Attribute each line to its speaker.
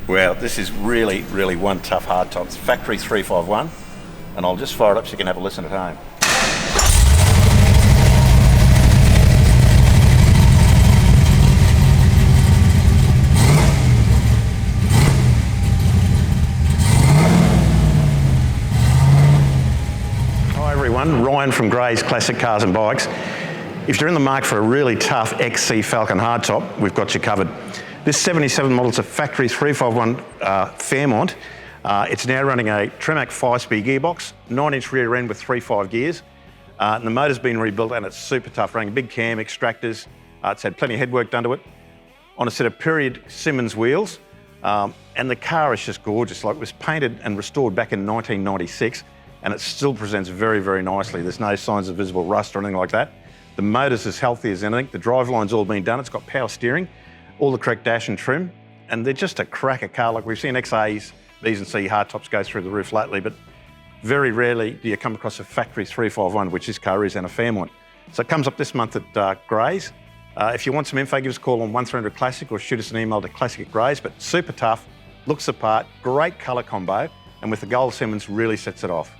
Speaker 1: Well, this is really, really one tough hardtop. It's factory 351, and I'll just fire it up so you can have a listen at home. Hi everyone, Ryan from Gray's Classic Cars and Bikes. If you're in the market for a really tough XC Falcon hardtop, we've got you covered. This 77 model is a factory 351 Fairmont. It's now running a Tremac 5-speed gearbox, 9-inch rear end with 3.5 gears. And the motor's been rebuilt and it's super tough, running big cam extractors. It's had plenty of headwork done to it. On a set of period Simmons wheels. And the car is just gorgeous. Like, it was painted and restored back in 1996 and it still presents very, very nicely. There's no signs of visible rust or anything like that. The motor's as healthy as anything. The driveline's all been done. It's got power steering, all the correct dash and trim, and they're just a cracker car. Like, we've seen XAs, Bs and C hardtops go through the roof lately, but very rarely do you come across a factory 351, which this car is, and a Fairmont. So it comes up this month at Gray's. If you want some info, give us a call on 1300 Classic or shoot us an email to classic@grays, but super tough, looks the part, great colour combo, and with the gold Simmons really sets it off.